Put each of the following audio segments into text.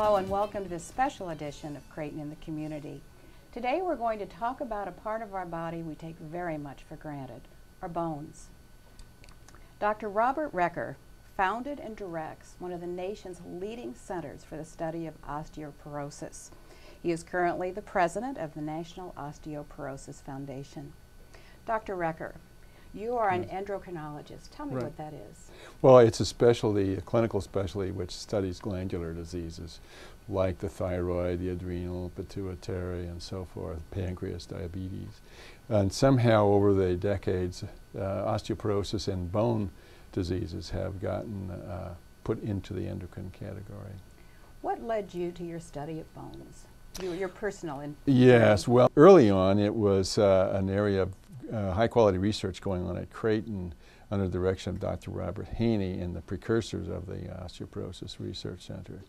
Hello and welcome to this special edition of Creighton in the Community. Today we're going to talk about a part of our body we take very much for granted, our bones. Dr. Robert Recker founded and directs one of the nation's leading centers for the study of osteoporosis. He is currently the president of the National Osteoporosis Foundation. Dr. Recker, you are an endocrinologist. Tell me what that is. Well, it's a specialty, a clinical specialty, which studies glandular diseases like the thyroid, the adrenal, pituitary, and so forth, pancreas, diabetes. And somehow over the decades, osteoporosis and bone diseases have gotten put into the endocrine category. What led you to your study of bones? Your personal Yes, well, early on it was an area of high-quality research going on at Creighton under the direction of Dr. Robert Haney and the precursors of the Osteoporosis Research Center.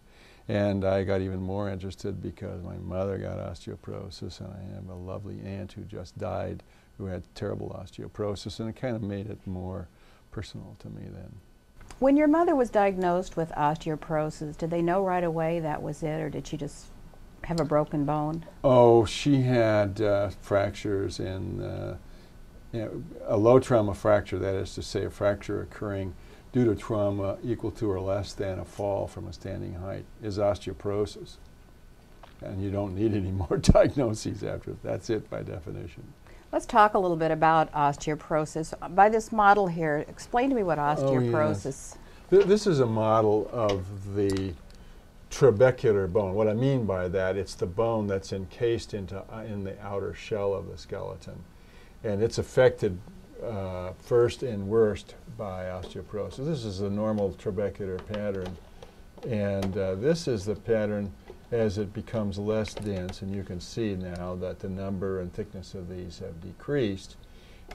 And I got even more interested because my mother got osteoporosis, and I have a lovely aunt who just died who had terrible osteoporosis, and it kind of made it more personal to me then. When your mother was diagnosed with osteoporosis, did they know right away that was it, or did she just have a broken bone? Oh, she had fractures and a low trauma fracture, that is to say a fracture occurring due to trauma equal to or less than a fall from a standing height, is osteoporosis. And you don't need any more diagnoses after it. That's it by definition. Let's talk a little bit about osteoporosis. By this model here, explain to me what osteoporosis. Oh, yes. This is a model of the trabecular bone. What I mean by that, it's the bone that's encased in the outer shell of the skeleton. And it's affected first and worst by osteoporosis. This is a normal trabecular pattern. And this is the pattern as it becomes less dense. And you can see now that the number and thickness of these have decreased.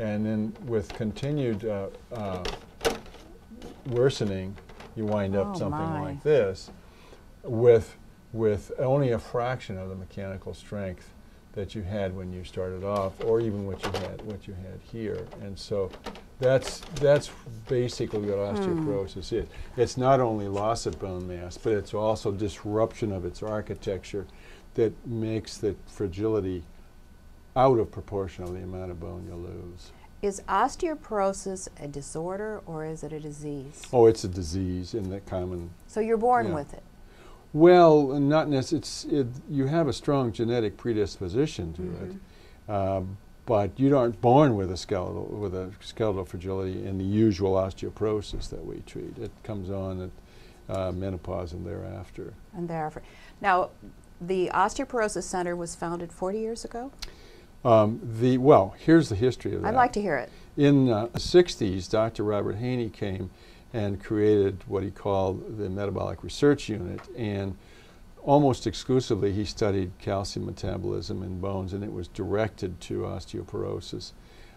And then with continued worsening, you wind up something like this with only a fraction of the mechanical strength that you had when you started off, or even what you had here. And so that's basically what osteoporosis is. It's not only loss of bone mass, but it's also disruption of its architecture that makes the fragility out of proportion of the amount of bone you lose. Is osteoporosis a disorder or is it a disease? Oh, it's a disease in the common. So you're born with it? Well, not necessarily. You have a strong genetic predisposition to it, but you aren't born with a skeletal fragility in the usual osteoporosis that we treat. It comes on at menopause and thereafter. Now, the Osteoporosis Center was founded 40 years ago? Well, here's the history of that. I'd like to hear it. In the 60s, Dr. Robert Haney came and created what he called the Metabolic Research Unit, and almost exclusively he studied calcium metabolism in bones, and it was directed to osteoporosis.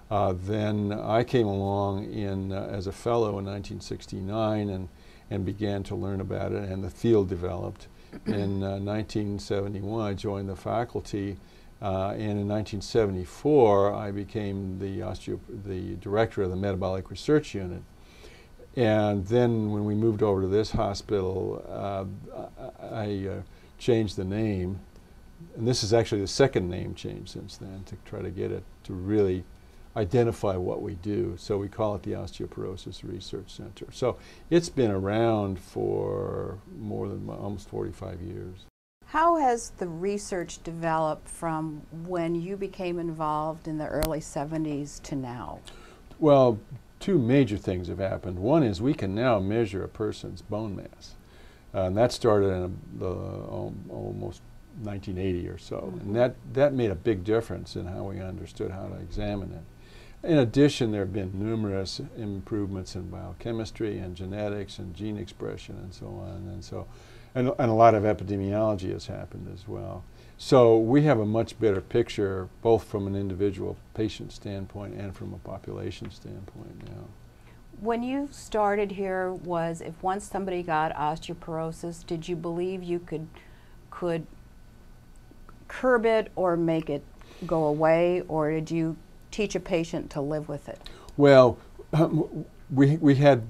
Then I came along as a fellow in 1969 and began to learn about it, and the field developed. In 1971 I joined the faculty, and in 1974 I became the director of the Metabolic Research Unit. And then when we moved over to this hospital, I changed the name. And this is actually the second name change since then, to try to get it to really identify what we do. So we call it the Osteoporosis Research Center. So it's been around for more than almost 45 years. How has the research developed from when you became involved in the early 70s to now? Well, two major things have happened. One is we can now measure a person's bone mass. And that started in almost 1980 or so. And that made a big difference in how we understood how to examine it. In addition, there have been numerous improvements in biochemistry and genetics and gene expression and so on. And a lot of epidemiology has happened as well. So we have a much better picture, both from an individual patient standpoint and from a population standpoint now. When you started here, if once somebody got osteoporosis, did you believe you could curb it or make it go away, or did you teach a patient to live with it? Well, we had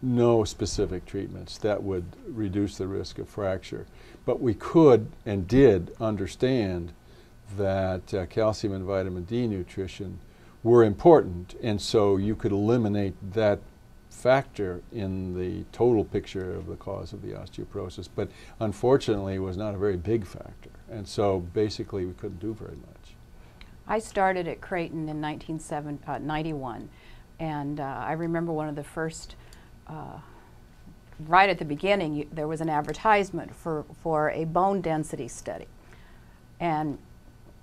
no specific treatments that would reduce the risk of fracture. But we could and did understand that calcium and vitamin D nutrition were important, and so you could eliminate that factor in the total picture of the cause of the osteoporosis, but unfortunately it was not a very big factor, and so basically we couldn't do very much. I started at Creighton in 1991, and I remember one of the first, right at the beginning, there was an advertisement for a bone density study, and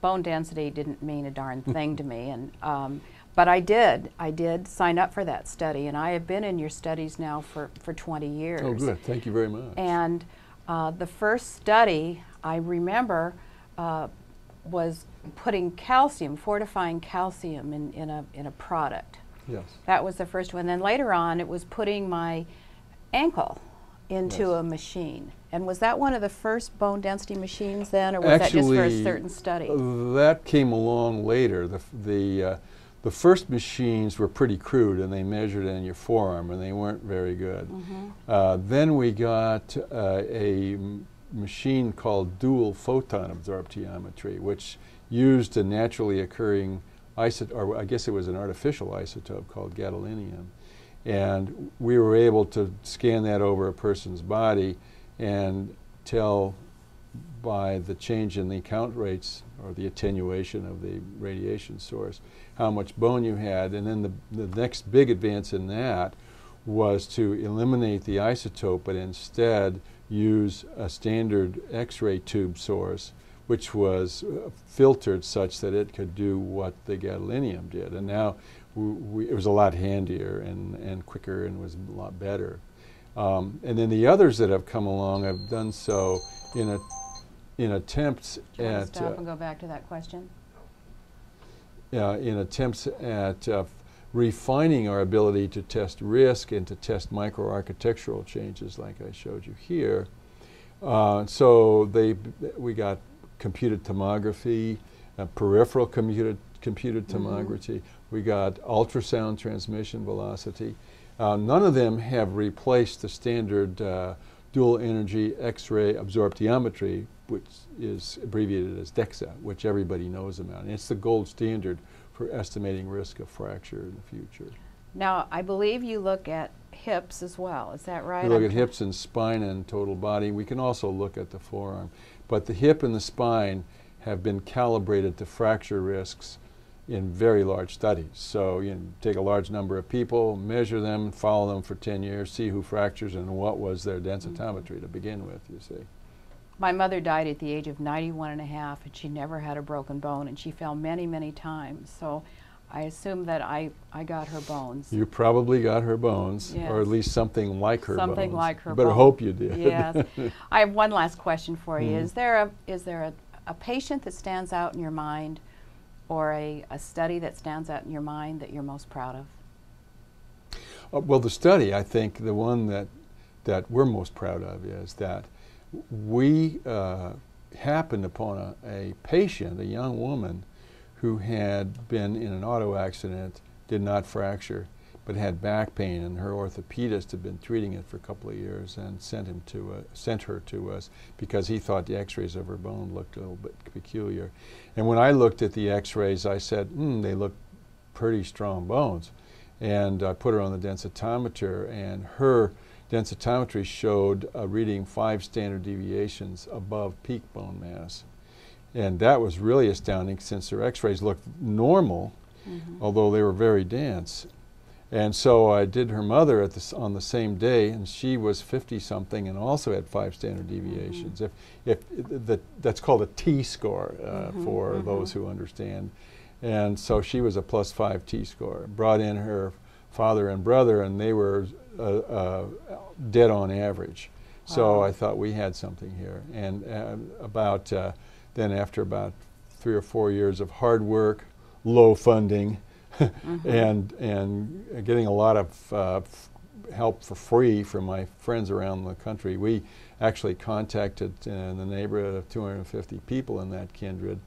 bone density didn't mean a darn thing to me, and but I did sign up for that study, and I have been in your studies now for 20 years. Oh, good. Thank you very much. And the first study I remember was putting calcium, fortifying calcium in a product. Yes. That was the first one. Then later on, it was putting my ankle into Yes. a machine. And was that one of the first bone density machines then, or was Actually, that just for a certain study? That came along later. The first machines were pretty crude, and they measured in your forearm, and they weren't very good. Then we got a machine called dual photon absorptiometry, which used a naturally occurring isotope, or I guess it was an artificial isotope called gadolinium. And we were able to scan that over a person's body and tell by the change in the count rates or the attenuation of the radiation source how much bone you had. And then the next big advance in that was to eliminate the isotope but instead use a standard X-ray tube source, which was filtered such that it could do what the gadolinium did. And now it was a lot handier and quicker and was a lot better. And then the others that have come along have done so in attempts Do you want at to stop and go back to that question? in attempts at refining our ability to test risk and to test microarchitectural changes like I showed you here. So we got computed tomography, peripheral computed tomography. We got ultrasound transmission velocity. None of them have replaced the standard dual energy X-ray absorptiometry, which is abbreviated as DEXA, which everybody knows about. And it's the gold standard for estimating risk of fracture in the future. Now, I believe you look at hips as well. Is that right? We look at hips and spine and total body. We can also look at the forearm. But the hip and the spine have been calibrated to fracture risks in very large studies. So you take a large number of people, measure them, follow them for 10 years, see who fractures and what was their densitometry to begin with, you see. My mother died at the age of 91 and a half, and she never had a broken bone, and she fell many, many times. So I assume that I got her bones. You probably got her bones, Yes. or at least something like her bones. Something like her Better bones. hope you did. Yes. I have one last question for you. Is there a patient that stands out in your mind, or a study that stands out in your mind that you're most proud of? Well, the study, I think, the one that we're most proud of is that we happened upon a patient, a young woman, who had been in an auto accident, did not fracture, but had back pain, and her orthopedist had been treating it for a couple of years and sent her to us because he thought the X-rays of her bone looked a little bit peculiar. And when I looked at the X-rays, I said, they look pretty strong bones. And I put her on the densitometer, and her densitometry showed a reading 5 standard deviations above peak bone mass. And that was really astounding since her X-rays looked normal, although they were very dense. And so I did her mother on the same day, and she was 50-something and also had 5 standard deviations. That's called a T-score for those who understand. And so she was a +5 T-score. Brought in her father and brother, and they were dead on average. So I thought we had something here. And then after about 3 or 4 years of hard work, low funding, and getting a lot of help for free from my friends around the country, we actually contacted in the neighborhood of 250 people in that kindred,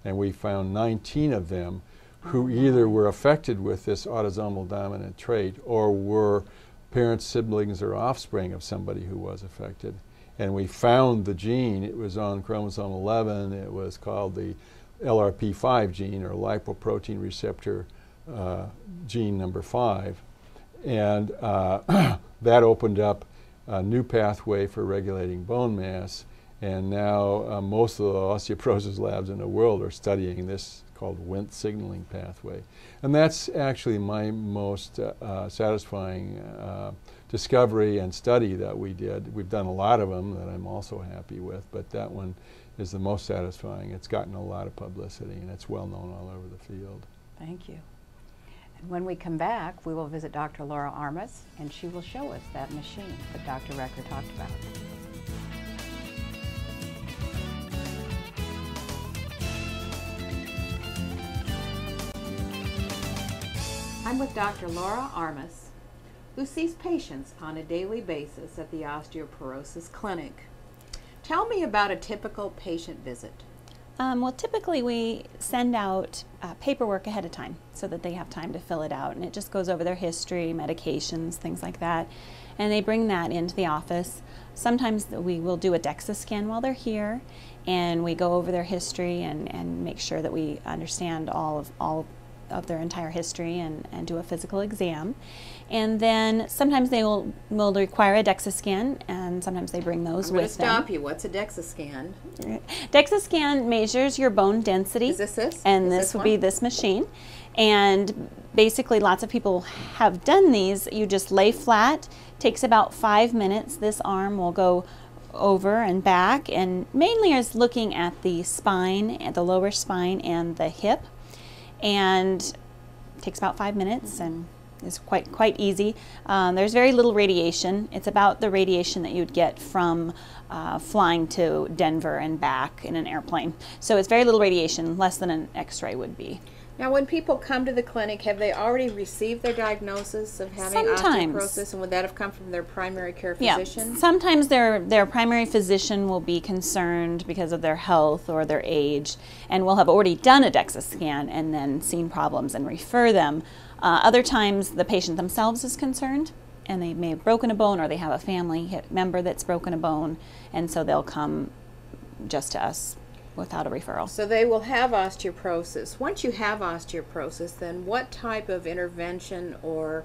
and we found 19 of them who either were affected with this autosomal dominant trait or were parents, siblings, or offspring of somebody who was affected. And we found the gene. It was on chromosome 11. It was called the LRP5 gene, or lipoprotein receptor gene number 5. And that opened up a new pathway for regulating bone mass. And now most of the osteoporosis labs in the world are studying this, called Wnt signaling pathway. And that's actually my most satisfying discovery and study that we did. We've done a lot of them that I'm also happy with, but that one is the most satisfying. It's gotten a lot of publicity, and it's well known all over the field. Thank you. And when we come back, we will visit Dr. Laura Armas, and she will show us that machine that Dr. Recker talked about. I'm with Dr. Laura Armas, who sees patients on a daily basis at the Osteoporosis Clinic. Tell me about a typical patient visit. Well, typically we send out paperwork ahead of time so that they have time to fill it out, and it just goes over their history, medications, things like that, and they bring that into the office. Sometimes we will do a DEXA scan while they're here, and we go over their history and make sure that we understand all of their entire history and do a physical exam. And then sometimes they will require a DEXA scan, and sometimes they bring those with them. I'm going to stop you. What's a DEXA scan? DEXA scan measures your bone density. Is this? And this would be this machine. And basically lots of people have done these. You just lay flat, takes about 5 minutes. This arm will go over and back, and mainly is looking at the spine, at the lower spine and the hip. And it takes about 5 minutes and is quite easy. There's very little radiation. It's about the radiation that you'd get from flying to Denver and back in an airplane. So it's very little radiation, less than an X-ray would be. Now, when people come to the clinic, have they already received their diagnosis of having osteoporosis, and would that have come from their primary care physician? Yeah, sometimes their primary physician will be concerned because of their health or their age, and will have already done a DEXA scan and then seen problems and refer them. Other times the patient themselves is concerned, and they may have broken a bone, or they have a family member that's broken a bone, and so they'll come just to us without a referral. So they will have osteoporosis. Once you have osteoporosis, then what type of intervention or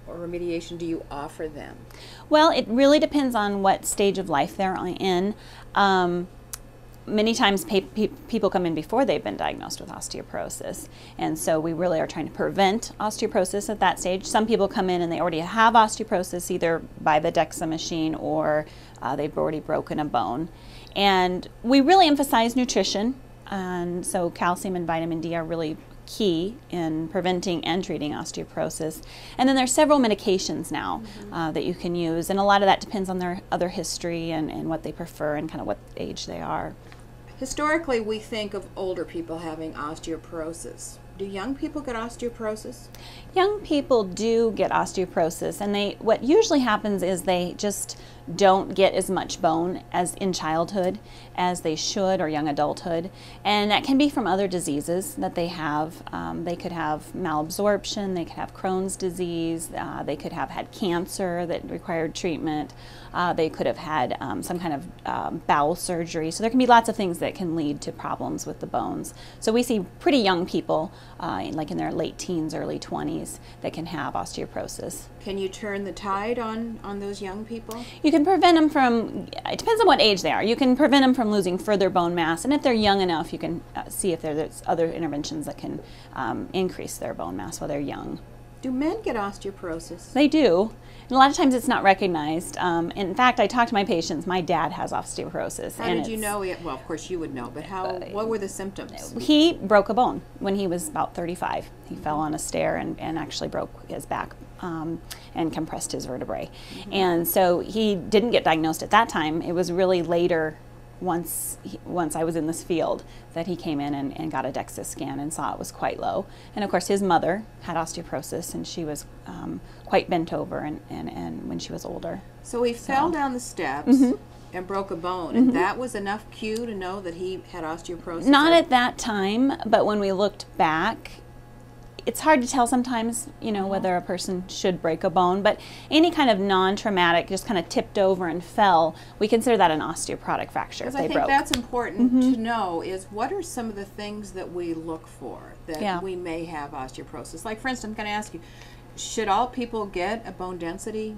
remediation do you offer them? Well, it really depends on what stage of life they're in. Many times people come in before they've been diagnosed with osteoporosis, and so we really are trying to prevent osteoporosis at that stage. Some people come in and they already have osteoporosis, either by the DEXA machine or they've already broken a bone. And we really emphasize nutrition, and so calcium and vitamin D are really key in preventing and treating osteoporosis. And then there's several medications now that you can use, and a lot of that depends on their other history and what they prefer and kind of what age they are. Historically, we think of older people having osteoporosis. Do young people get osteoporosis? Young people do get osteoporosis, and what usually happens is they just don't get as much bone as in childhood as they should, or young adulthood, and that can be from other diseases that they have. They could have malabsorption, they could have Crohn's disease, they could have had cancer that required treatment, they could have had some kind of bowel surgery. So there can be lots of things that can lead to problems with the bones. So we see pretty young people, like in their late teens, early 20s, that can have osteoporosis. Can you turn the tide on those young people? You can prevent them from, it depends on what age they are, you can prevent them from losing further bone mass, and if they're young enough you can see if there's other interventions that can increase their bone mass while they're young. Do men get osteoporosis? They do. And a lot of times it's not recognized. In fact, I talk to my patients, my dad has osteoporosis. How did you know? Well, of course you would know, but what were the symptoms? He broke a bone when he was about 35. He fell on a stair and actually broke his back and compressed his vertebrae. And so he didn't get diagnosed at that time. It was really later, once I was in this field, that he came in and got a DEXA scan and saw it was quite low. And of course his mother had osteoporosis, and she was quite bent over and when she was older. So he fell down the steps and broke a bone, and that was enough cue to know that he had osteoporosis? Not at that time, but when we looked back, it's hard to tell sometimes, you know, whether a person should break a bone, but any kind of non-traumatic, just kind of tipped over and fell, we consider that an osteoporotic fracture if Because they I think broke. that's important to know is what are some of the things that we look for that Yeah. we may have osteoporosis. Like, for instance, I'm going to ask you, should all people get a bone density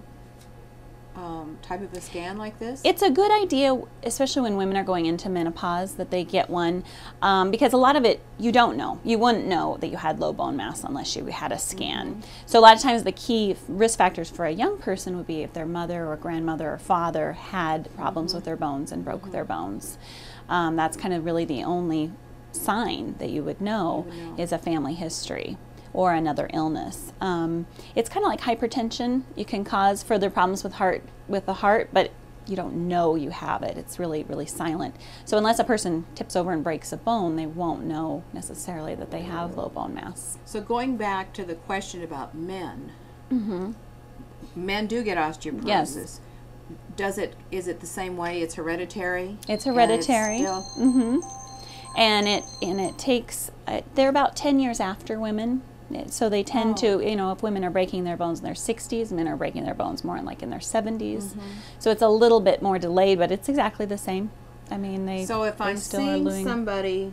type of a scan like this? It's a good idea, especially when women are going into menopause, that they get one, because a lot of it you don't know. You wouldn't know that you had low bone mass unless you had a scan. So a lot of times the key risk factors for a young person would be if their mother or grandmother or father had problems with their bones and broke their bones. That's kind of really the only sign that you would know is a family history or another illness. It's kind of like hypertension. You can cause further problems with the heart, but you don't know you have it. It's really, really silent. So unless a person tips over and breaks a bone, they won't know necessarily that they have low bone mass. So going back to the question about men, men do get osteoporosis. Yes. Is it the same way? It's hereditary? It's hereditary. And it takes, they're about 10 years after women. So they tend to, you know, if women are breaking their bones in their 60s, men are breaking their bones more in their 70s. So it's a little bit more delayed, but it's exactly the same. I mean, So if I'm still are seeing doing somebody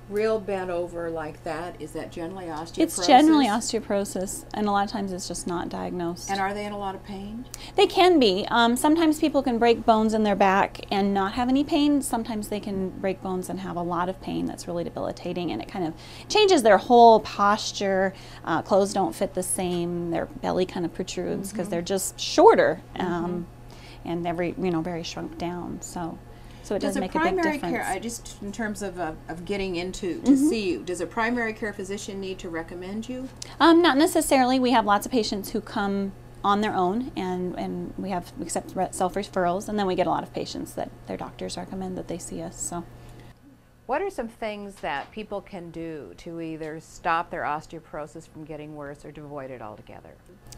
real bent over like that, is that generally osteoporosis? It's generally osteoporosis, and a lot of times it's just not diagnosed. And are they in a lot of pain? They can be. Sometimes people can break bones in their back and not have any pain. Sometimes they can break bones and have a lot of pain that's really debilitating, and it kind of changes their whole posture. Clothes don't fit the same. Their belly kind of protrudes because they're just shorter and very shrunk down. So it does make a big difference. Care, just in terms of getting into to see you, does a primary care physician need to recommend you? Not necessarily. We have lots of patients who come on their own, and we accept self-referrals, and then we get a lot of patients that their doctors recommend that they see us. So, what are some things that people can do to either stop their osteoporosis from getting worse or to avoid it altogether?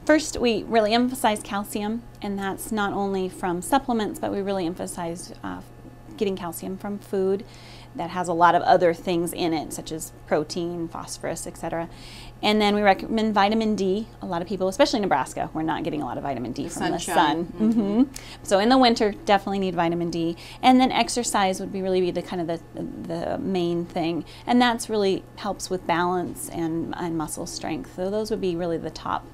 First, we really emphasize calcium, and that's not only from supplements, but we really emphasize getting calcium from food that has a lot of other things in it, such as protein, phosphorus, etc. And then we recommend vitamin D. A lot of people, especially in Nebraska, we're not getting a lot of vitamin D from the sun. So in the winter, definitely need vitamin D. And then exercise would really be the main thing, and that's really helps with balance and muscle strength. So those would be really the top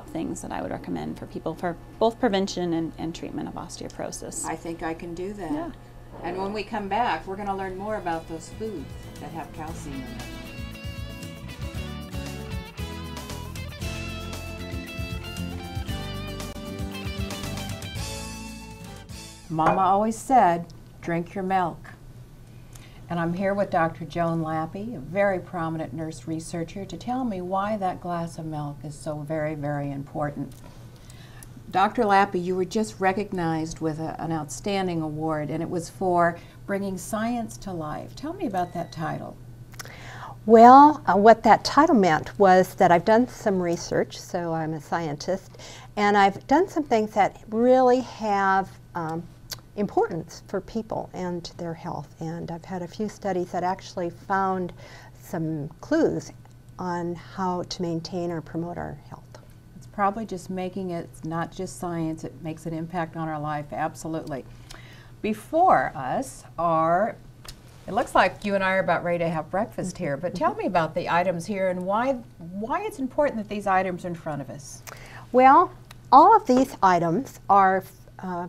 things that I would recommend for people for both prevention and treatment of osteoporosis. I think I can do that. Yeah. And when we come back, we're going to learn more about those foods that have calcium in them. Mama always said, drink your milk. And I'm here with Dr. Joan Lappy, a very prominent nurse researcher, to tell me why that glass of milk is so very, very important. Dr. Lappy, you were just recognized with an outstanding award, and it was for bringing science to life. Tell me about that title. Well, what that title meant was that I've done some research, so I'm a scientist, and I've done some things that really have importance for people and their health. And I've had a few studies that actually found some clues on how to maintain or promote our health. Probably just making it not just science, it makes an impact on our life, absolutely. Before us are, it looks like you and I are about ready to have breakfast here, but tell me about the items here and why it's important that these items are in front of us. Well, all of these items are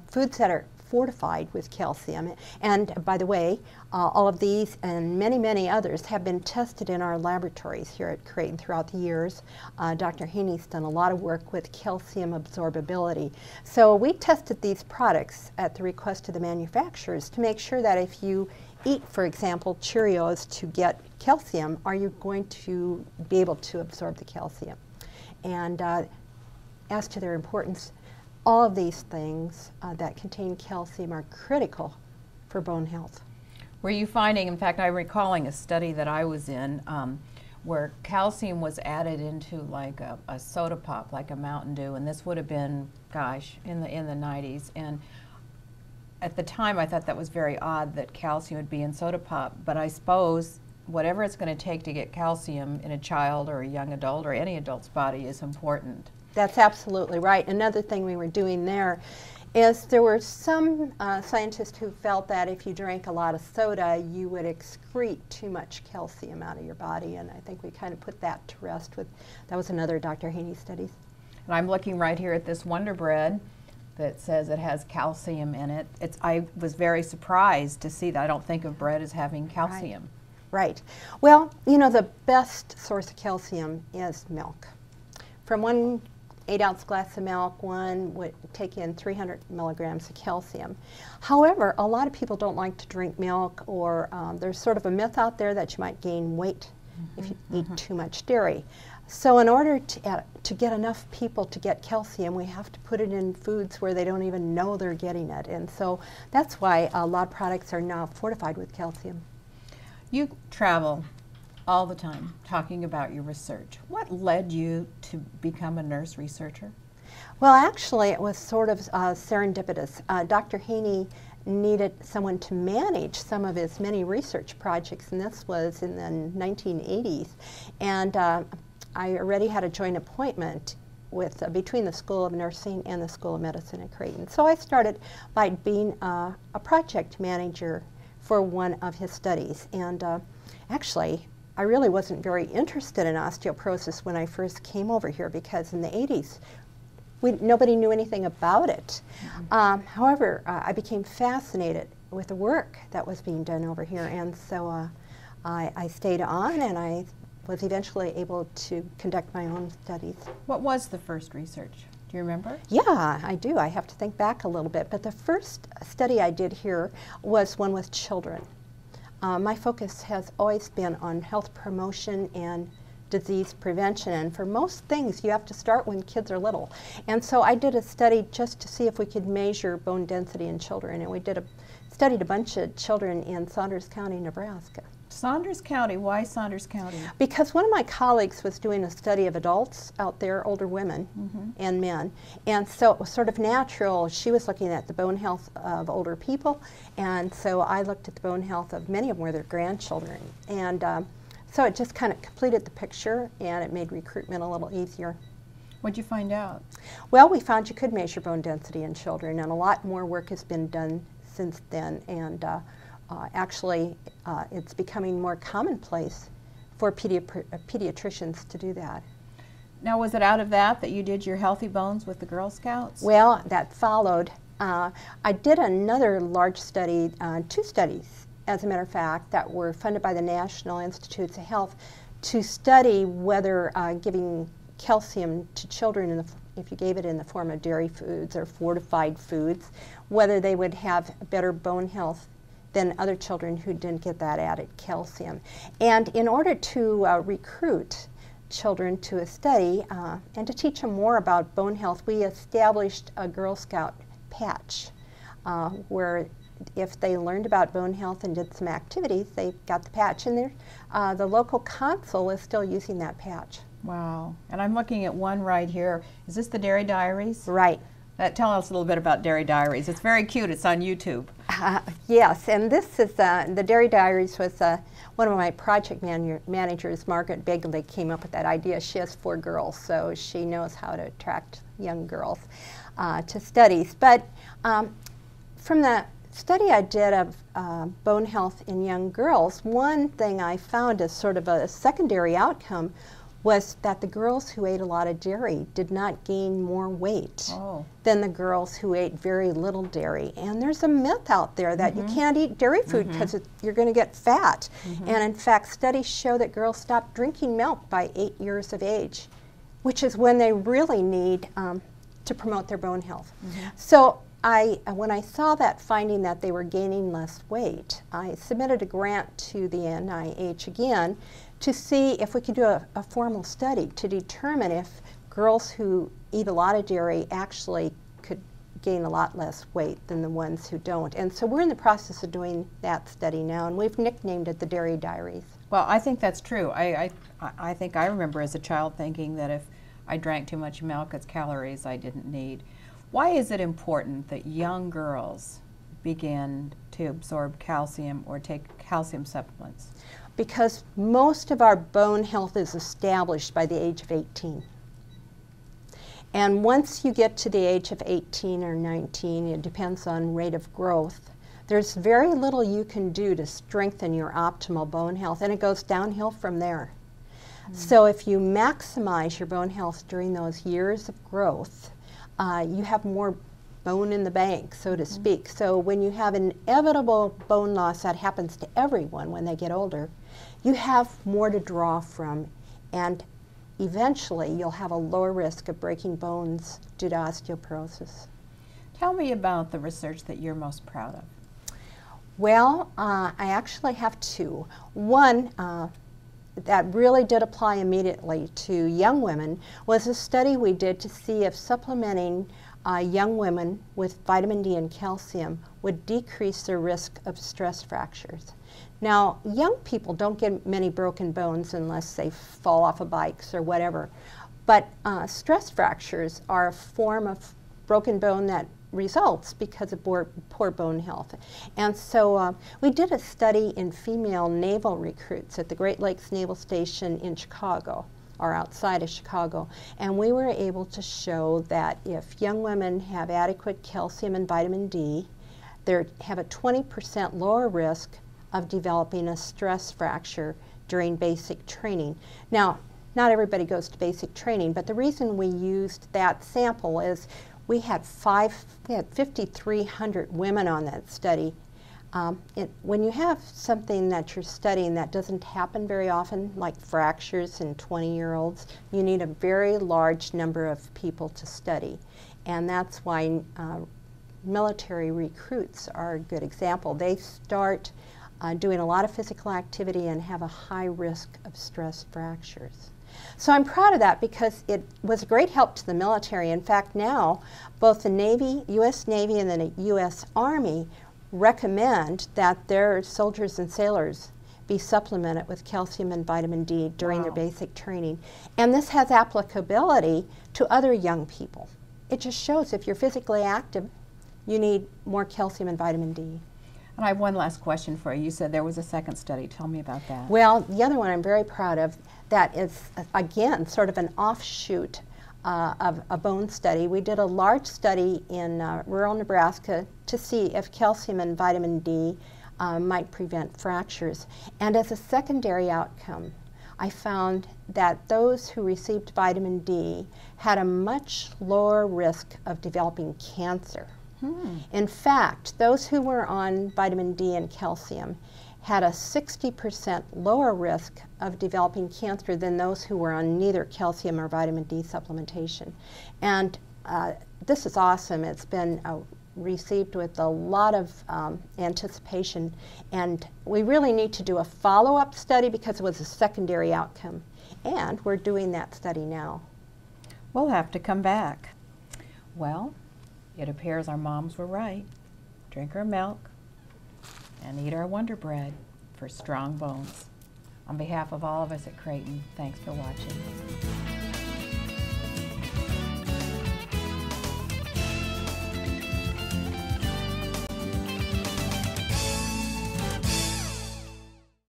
foods that are fortified with calcium. And by the way, all of these and many, many others have been tested in our laboratories here at Creighton throughout the years. Dr. Haney's done a lot of work with calcium absorbability. So we tested these products at the request of the manufacturers to make sure that if you eat, for example, Cheerios to get calcium, are you going to be able to absorb the calcium? And as to their importance, all of these things that contain calcium are critical for bone health. Were you finding, in fact, I'm recalling a study that I was in where calcium was added into like a soda pop, like a Mountain Dew, and this would have been, gosh, in the 90s. And at the time, I thought that was very odd that calcium would be in soda pop, but I suppose whatever it's going to take to get calcium in a child or a young adult or any adult's body is important. That's absolutely right. Another thing we were doing there is there were some scientists who felt that if you drank a lot of soda, you would excrete too much calcium out of your body, and I think we kind of put that to rest with, that was another Dr. Haney studies. And I'm looking right here at this Wonder Bread that says it has calcium in it. I was very surprised to see that. I don't think of bread as having calcium. Right. Well, you know, the best source of calcium is milk. From 1 8-ounce glass of milk, one would take in 300 milligrams of calcium. However, a lot of people don't like to drink milk, or there's sort of a myth out there that you might gain weight if you eat too much dairy. So in order to get enough people to get calcium, we have to put it in foods where they don't even know they're getting it. And so that's why a lot of products are now fortified with calcium. You travel all the time talking about your research. What led you to become a nurse researcher? Well, actually, it was sort of serendipitous. Dr. Haney needed someone to manage some of his many research projects, and this was in the 1980s. And I already had a joint appointment with between the School of Nursing and the School of Medicine at Creighton. So I started by being a project manager for one of his studies. And actually, I really wasn't very interested in osteoporosis when I first came over here, because in the 80s, nobody knew anything about it. However, I became fascinated with the work that was being done over here, and so I stayed on, and I was eventually able to conduct my own studies. What was the first research? Do you remember? Yeah, I do. I have to think back a little bit, but the first study I did here was one with children. My focus has always been on health promotion and disease prevention, and for most things you have to start when kids are little. And so I did a study just to see if we could measure bone density in children, and we studied a bunch of children in Saunders County, Nebraska. Saunders County, why Saunders County? Because one of my colleagues was doing a study of adults out there, older women and men, and so it was sort of natural. She was looking at the bone health of older people, and so I looked at the bone health of many of them were their grandchildren. And so it just kind of completed the picture, and it made recruitment a little easier. What'd you find out? Well, we found you could measure bone density in children, and a lot more work has been done since then, and actually it's becoming more commonplace for pediatricians to do that. Now, was it out of that you did your Healthy Bones with the Girl Scouts? Well, that followed. I did another large study, 2 studies, as a matter of fact, that were funded by the National Institutes of Health to study whether giving calcium to children, if you gave it in the form of dairy foods or fortified foods, whether they would have better bone health than other children who didn't get that added calcium. And in order to recruit children to a study and to teach them more about bone health, we established a Girl Scout patch where if they learned about bone health and did some activities, they got the patch. And the local consul is still using that patch. Wow. And I'm looking at one right here. Is this the Dairy Diaries? Right. Tell us a little bit about Dairy Diaries. It's very cute. It's on YouTube. Yes, and this is the Dairy Diaries was one of my project managers, Margaret Begley, came up with that idea. She has 4 girls, so she knows how to attract young girls to studies. But from the study I did of bone health in young girls, one thing I found as sort of a secondary outcome was that the girls who ate a lot of dairy did not gain more weight than the girls who ate very little dairy. And there's a myth out there that you can't eat dairy food because you're going to get fat. And in fact, studies show that girls stop drinking milk by 8 years of age, which is when they really need to promote their bone health. So when I saw that finding that they were gaining less weight, I submitted a grant to the NIH again to see if we could do a formal study to determine if girls who eat a lot of dairy actually could gain a lot less weight than the ones who don't. And so we're in the process of doing that study now, and we've nicknamed it the Dairy Diaries. Well, I think that's true. I think I remember as a child thinking that if I drank too much milk, it's calories I didn't need. Why is it important that young girls begin to absorb calcium or take calcium supplements? Because most of our bone health is established by the age of 18. And once you get to the age of 18 or 19, it depends on rate of growth, there's very little you can do to strengthen your optimal bone health, and it goes downhill from there. So if you maximize your bone health during those years of growth, you have more bone in the bank, so to speak. So when you have inevitable bone loss that happens to everyone when they get older, you have more to draw from, and eventually you'll have a lower risk of breaking bones due to osteoporosis. Tell me about the research that you're most proud of. Well, I actually have two. One that really did apply immediately to young women was a study we did to see if supplementing young women with vitamin D and calcium would decrease their risk of stress fractures. Now, young people don't get many broken bones unless they fall off of bikes or whatever, but stress fractures are a form of broken bone that results because of poor bone health. And so we did a study in female naval recruits at the Great Lakes Naval Station in Chicago, or outside of Chicago, and we were able to show that if young women have adequate calcium and vitamin D, they have a 20% lower risk of developing a stress fracture during basic training. Now, not everybody goes to basic training, but the reason we used that sample is we had 5,300 women on that study. When you have something that you're studying that doesn't happen very often, like fractures in 20-year-olds, you need a very large number of people to study. And that's why military recruits are a good example. They start doing a lot of physical activity and have a high risk of stress fractures. So I'm proud of that because it was a great help to the military. In fact, now both the Navy, U.S. Navy and the U.S. Army recommend that their soldiers and sailors be supplemented with calcium and vitamin D during their basic training. And this has applicability to other young people. It just shows if you're physically active, you need more calcium and vitamin D. And I have one last question for you. You said there was a second study. Tell me about that. Well, the other one I'm very proud of, that is, again, sort of an offshoot of a bone study. We did a large study in rural Nebraska to see if calcium and vitamin D might prevent fractures. And as a secondary outcome, I found that those who received vitamin D had a much lower risk of developing cancer. In fact, those who were on vitamin D and calcium had a 60% lower risk of developing cancer than those who were on neither calcium or vitamin D supplementation. And this is awesome. It's been received with a lot of anticipation, and we really need to do a follow-up study because it was a secondary outcome. And we're doing that study now. We'll have to come back. Well, it appears our moms were right. Drink our milk and eat our Wonder Bread for strong bones. On behalf of all of us at Creighton, thanks for watching.